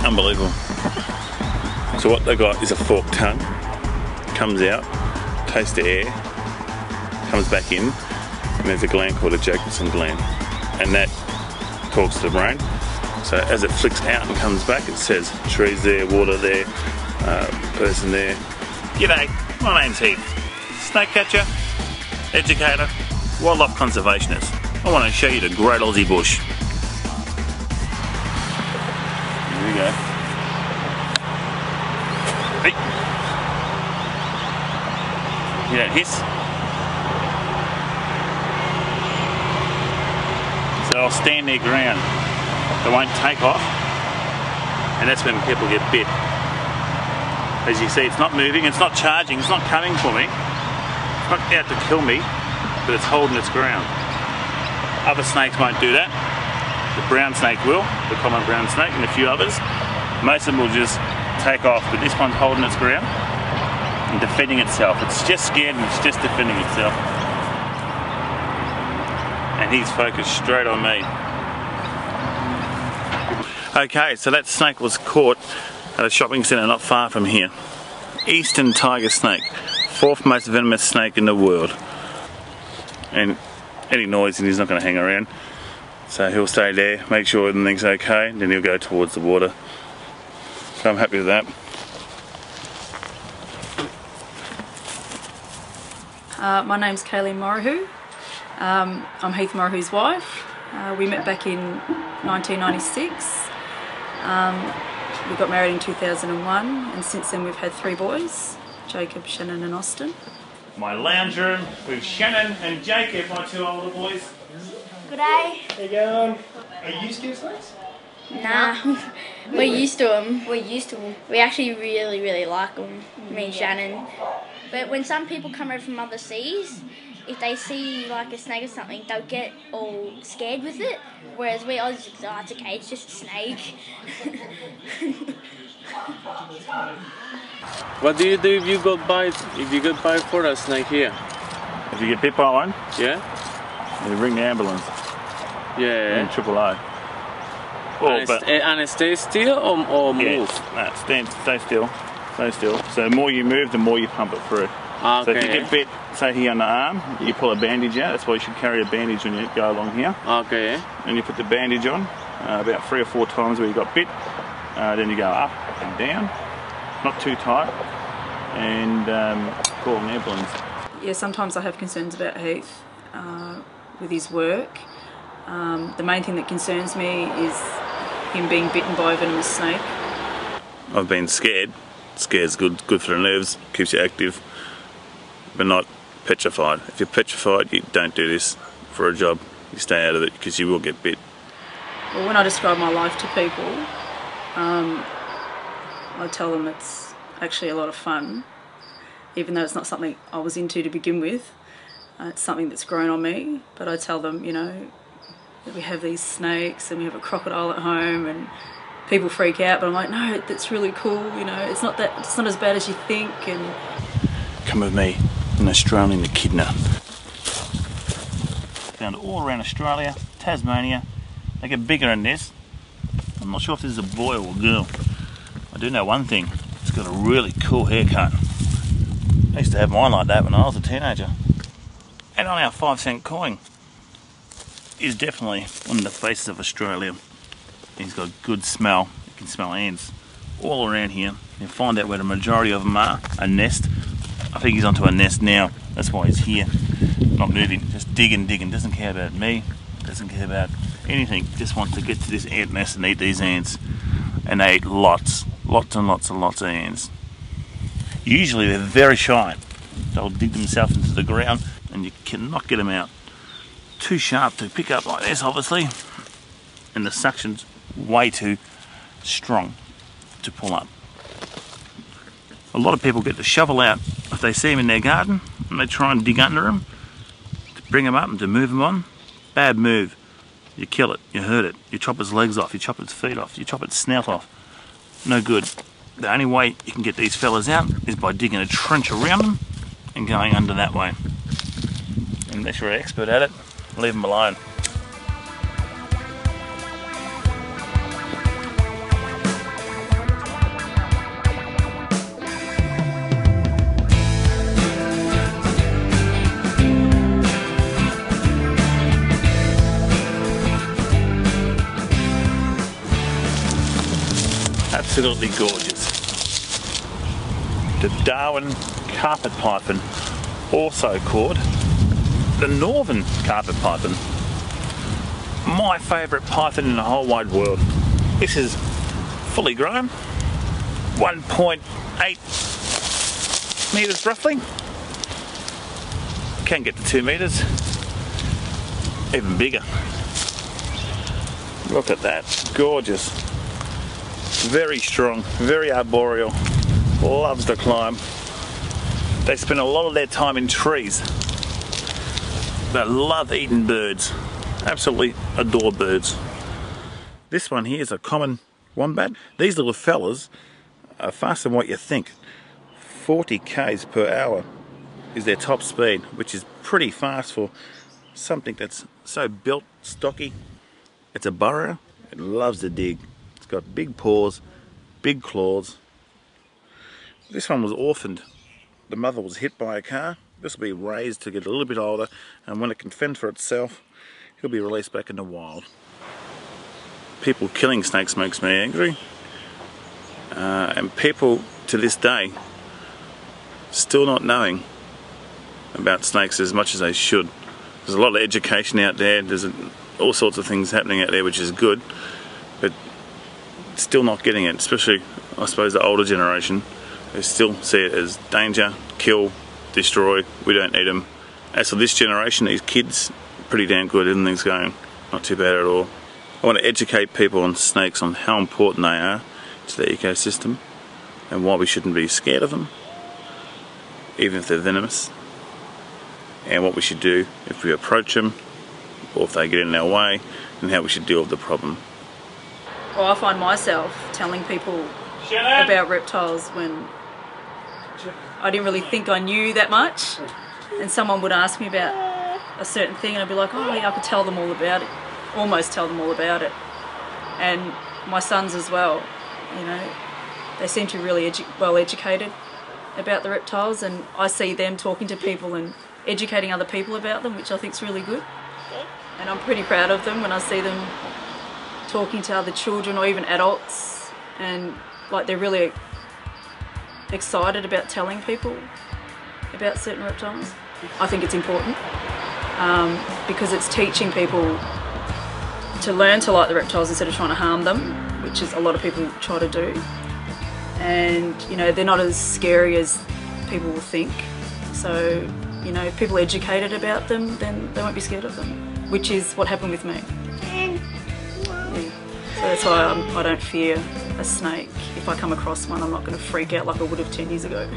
Unbelievable. So what they got is a forked tongue, comes out, tastes the air, comes back in, and there's a gland called a Jacobson gland, and that talks to the brain. So as it flicks out and comes back, it says trees there, water there, person there. G'day, my name's Heath, snake catcher, educator, wildlife conservationist. I want to show you the great Aussie bush. Here we go. Hey. Hear that hiss? So I'll stand their ground. They won't take off, and that's when people get bit. As you see, it's not moving, it's not charging, it's not coming for me. It's not out to kill me, but it's holding its ground. Other snakes won't do that. The brown snake will, the common brown snake, and a few others. Most of them will just take off, but this one's holding its ground and defending itself. It's just scared and it's just defending itself. And he's focused straight on me. Okay, so that snake was caught at a shopping centre not far from here. Eastern tiger snake, 4th most venomous snake in the world. And any noise and he's not going to hang around. So he'll stay there, make sure everything's okay, then he'll go towards the water. So I'm happy with that. My name's Kayleen Morahoo. I'm Heath Morahoo's wife. We met back in 1996. We got married in 2001, and since then we've had 3 boys, Jacob, Shannon and Austin. My lounge room with Shannon and Jacob, my 2 older boys. Good day. How you going? Are you scared of snakes? Nah, we're used to them. We're used to them. We actually really like them, me and Shannon. But when some people come over from other seas, if they see like a snake or something, they'll get all scared with it. Whereas we Aussies, oh, it's okay, it's just a snake. What do you do if you got bite? If you get bite for a snake here? If you get bit by one, Yeah. you ring the ambulance. Yeah. And AAA. Oh, And stay still or move? Yeah, no, stay still. Stay still. So the more you move, the more you pump it through. Okay. So if you get bit, say here on the arm, you pull a bandage out. That's why you should carry a bandage when you go along here. Okay. And you put the bandage on about 3 or 4 times where you got bit. Then you go up and down, not too tight, and call an ambulance. Yeah, sometimes I have concerns about Heath with his work. The main thing that concerns me is him being bitten by a venomous snake. I've been scared. Scared's good for the nerves, keeps you active, but not petrified. If you're petrified, you don't do this for a job. You stay out of it because you will get bit. Well, when I describe my life to people, I tell them it's actually a lot of fun, even though it's not something I was into to begin with. It's something that's grown on me, but I tell them, you know, that we have these snakes and we have a crocodile at home, and people freak out, but I'm like, no, that's really cool, you know, it's not as bad as you think. And come with me, an Australian echidna. Found all around Australia, Tasmania. They get bigger than this. I'm not sure if this is a boy or a girl. I do know one thing, it's got a really cool haircut. I used to have mine like that when I was a teenager. And on our 5-cent coin is definitely one of the faces of Australia. He's got good smell. You can smell ants all around here. You'll find out where the majority of them are. A nest. I think he's onto a nest now. That's why he's here. Not moving, just digging. Doesn't care about me. Doesn't care about anything. Just wants to get to this ant nest and eat these ants. And they eat lots and lots of ants. Usually they're very shy. They'll dig themselves into the ground and you cannot get them out. Too sharp to pick up like this, obviously. And the suction's way too strong to pull up. A lot of people get the shovel out if they see them in their garden and they try and dig under them to bring them up and to move them on. Bad move. You kill it, you hurt it, you chop its legs off, you chop its feet off, you chop its snout off. No good. The only way you can get these fellas out is by digging a trench around them and going under that way. Unless you're an expert at it, leave them alone. Absolutely gorgeous. The Darwin carpet python, also called the Northern carpet python. My favourite python in the whole wide world. This is fully grown, 1.8 metres roughly. Can get to 2 metres, even bigger. Look at that, gorgeous. Very strong, very arboreal, loves to climb. They spend a lot of their time in trees. They love eating birds, absolutely adore birds. This one here is a common wombat. These little fellas are faster than what you think. 40 k's per hour is their top speed, which is pretty fast for something that's so built, stocky. It's a burrower, it loves to dig. It's got big paws, big claws. This one was orphaned. The mother was hit by a car. This will be raised to get a little bit older, and when it can fend for itself, he'll be released back in the wild. People killing snakes makes me angry, and people to this day still not knowing about snakes as much as they should. There's a lot of education out there, there's all sorts of things happening out there which is good, but still not getting it, especially I suppose the older generation. They still see it as danger, kill, destroy, we don't need them. As for this generation, these kids, pretty damn good, everything's going not too bad at all. I want to educate people on snakes, on how important they are to the ecosystem and why we shouldn't be scared of them, even if they're venomous, and what we should do if we approach them or if they get in our way, and how we should deal with the problem. Well, I find myself telling people about reptiles when I didn't really think I knew that much, and someone would ask me about a certain thing and I'd be like, oh yeah, I could tell them all about it, almost tell them all about it. And my sons as well, you know, they seem to be really well educated about the reptiles, and I see them talking to people and educating other people about them, which I think is really good. And I'm pretty proud of them when I see them talking to other children or even adults, and like they're really excited about telling people about certain reptiles. I think it's important because it's teaching people to learn to like the reptiles instead of trying to harm them, which is a lot of people try to do. And you know, they're not as scary as people will think. So you know, if people are educated about them, then they won't be scared of them, which is what happened with me. Yeah. So that's why I don't fear a snake. If I come across one, I'm not going to freak out like I would have 10 years ago.